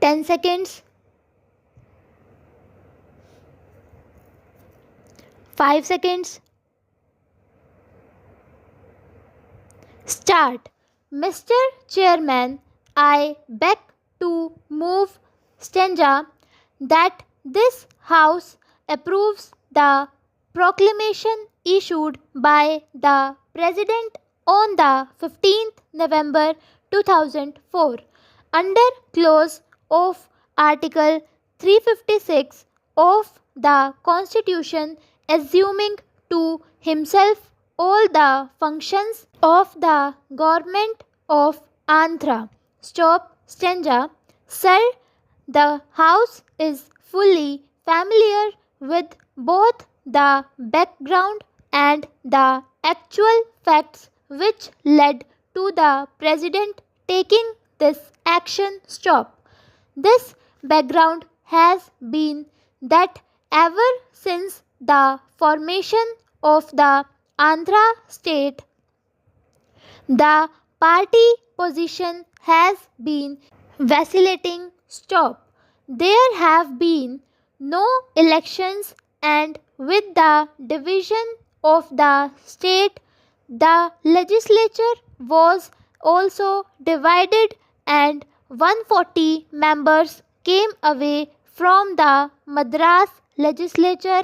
10 seconds, 5 seconds. Start. Mr. Chairman, I beg to move stanza that this House approves the proclamation issued by the President on the 15th November 2004 under clause of Article 356 of the Constitution, assuming to himself all the functions of the government of Andhra. Stop stanza. Sir, the House is fully familiar with both the background and the actual facts which led to the President taking this action. Stop. This background has been that ever since the formation of the Andhra state, the party position has been vacillating. Stop. There have been no elections, and with the division of the state, the legislature was also divided, and 140 members came away from the Madras legislature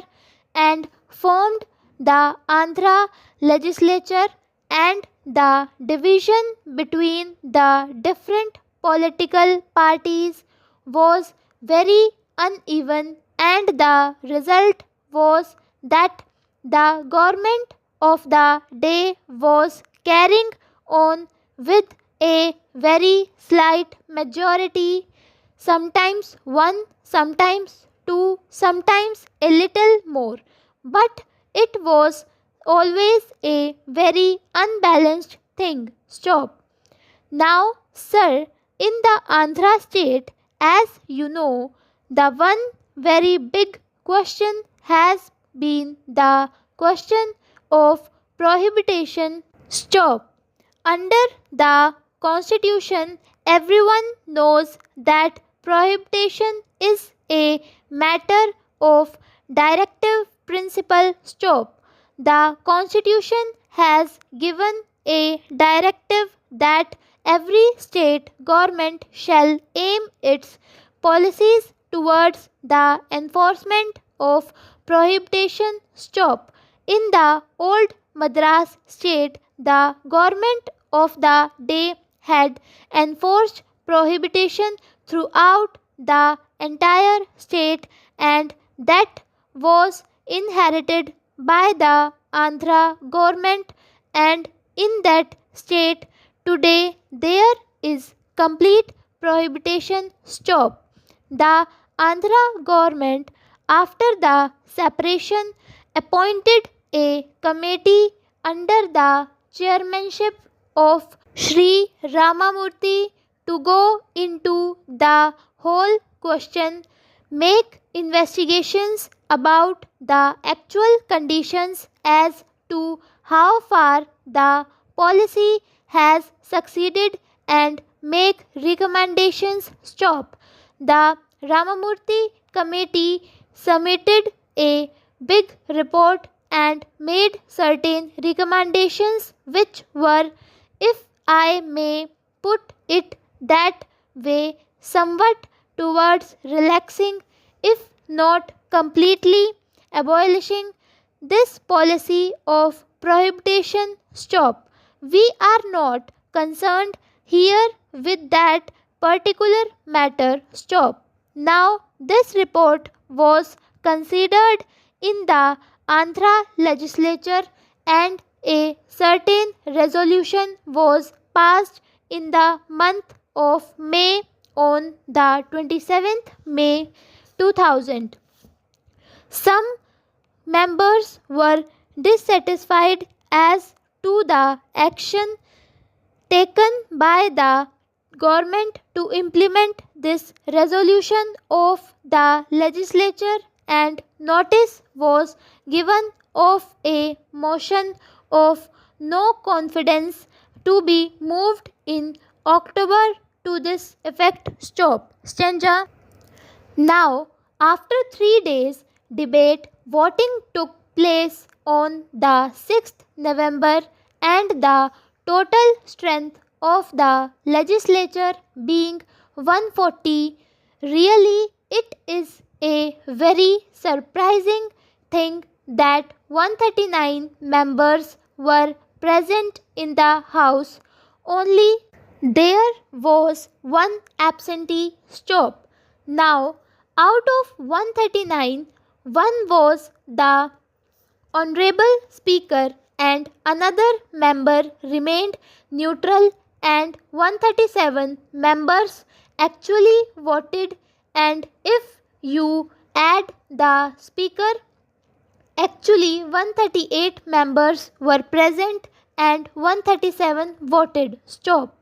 and formed the Andhra legislature, and the division between the different political parties was very uneven, and the result was that the government of the day was carrying on with a very slight majority, sometimes one, sometimes two, sometimes a little more, but it was always a very unbalanced thing. Stop. Now, sir, in the Andhra state, as you know, the one very big question has been the question of prohibition. Stop. Under the Constitution, everyone knows that prohibition is a matter of directive principle. Stop. The Constitution has given a directive that every state government shall aim its policies towards the enforcement of prohibition. Stop. In the old Madras state, the government of the day had enforced prohibition throughout the entire state, and that was inherited by the Andhra government, and in that state today there is complete prohibition. Stop. The Andhra government, after the separation, appointed a committee under the chairmanship of Sri Ramamurthy to go into the whole question, make investigations about the actual conditions as to how far the policy has succeeded, and make recommendations. Stop. The Ramamurthy committee submitted a big report and made certain recommendations which were, if I may put it that way, somewhat towards relaxing, if not completely abolishing, this policy of prohibition. Stop. We are not concerned here with that particular matter. Stop. Now, this report was considered in the Andhra legislature, and a certain resolution was passed in the month of May on the 27th May 2000. Some members were dissatisfied as to the action taken by the government to implement this resolution of the legislature, and notice was given of a motion of no confidence to be moved in October to this effect. Stop. Stanza. Now, after 3 days debate, voting took place on the 6th November and the total strength of the legislature being 140. Really, it is a very surprising thing that 139 members were present in the House. Only there was one absentee. Stop. Now, out of 139, one was the Honorable Speaker and another member remained neutral, and 137 members actually voted, and if you add the Speaker, actually 138 members were present and 137 voted. Stop.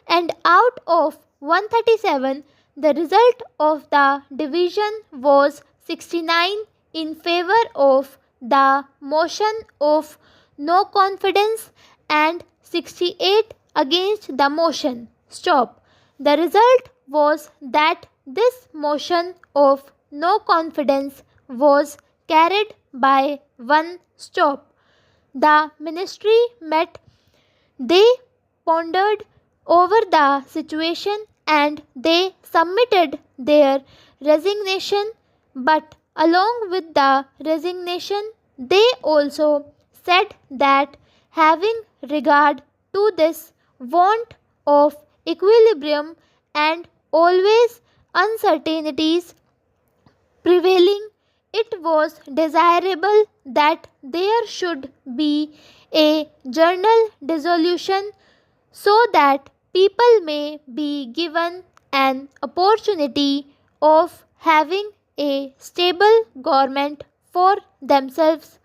And out of 137, the result of the division was 69 in favor of the motion of no confidence and 68 against the motion. Stop. The result was that this motion of no confidence was carried by one. Stop. The ministry met. They pondered over the situation and they submitted their resignation, but along with the resignation, they also said that having regard to this want of equilibrium and always uncertainties prevailing, it was desirable that there should be a general dissolution so that people may be given an opportunity of having a stable government for themselves,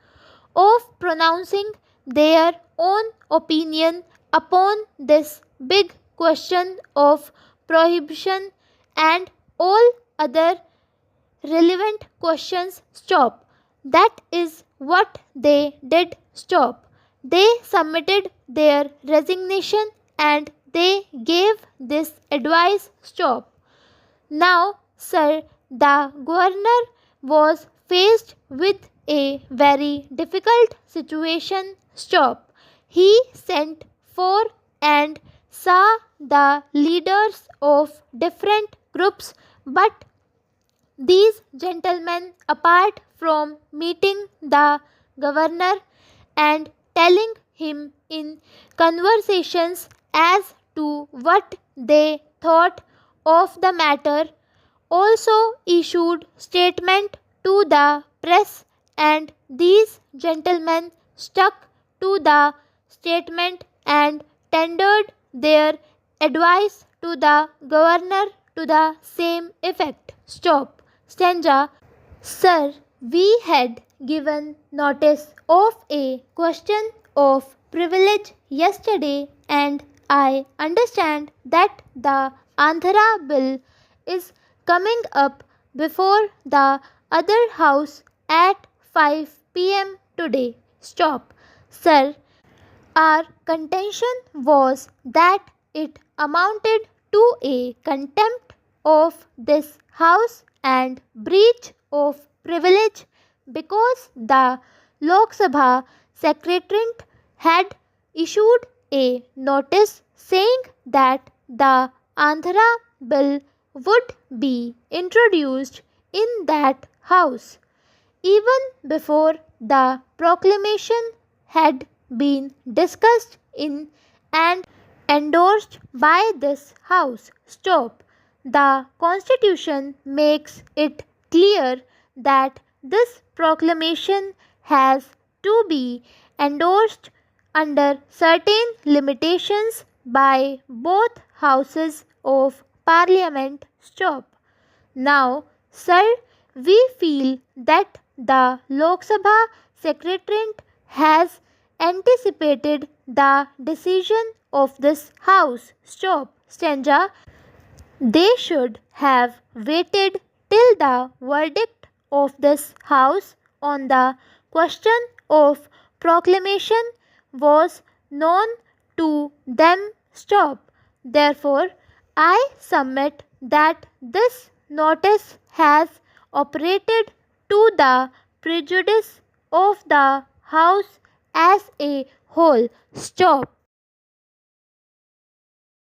of pronouncing their own opinion upon this big question of prohibition and all other relevant questions. Stop. That is what they did. Stop. They submitted their resignation and they gave this advice. Stop. Now, sir, the governor was faced with a very difficult situation. Stop. He sent for and saw the leaders of different groups, but these gentlemen, apart from meeting the governor and telling him in conversations as to what they thought of the matter, also issued statement to the press, and these gentlemen stuck to the statement and tendered their advice to the governor to the same effect. Stop. Stanza. Sir, we had given notice of a question of privilege yesterday, and I understand that the Andhra bill is coming up before the other house at 5 p.m. today. Stop. Sir, our contention was that it amounted to a contempt of this house and breach of privilege because the Lok Sabha Secretariat had issued a notice saying that the Andhra bill would be introduced in that house even before the proclamation had been discussed in and endorsed by this house. Stop. The Constitution makes it clear that this proclamation has to be endorsed under certain limitations by both houses of Parliament. Stop. Now, sir, we feel that the Lok Sabha Secretariat has anticipated the decision of this house. Stop. Stanza. They should have waited till the verdict of this house on the question of proclamation was known to them. Stop. Therefore, I submit that this notice has operated to the prejudice of the House as a whole. Stop.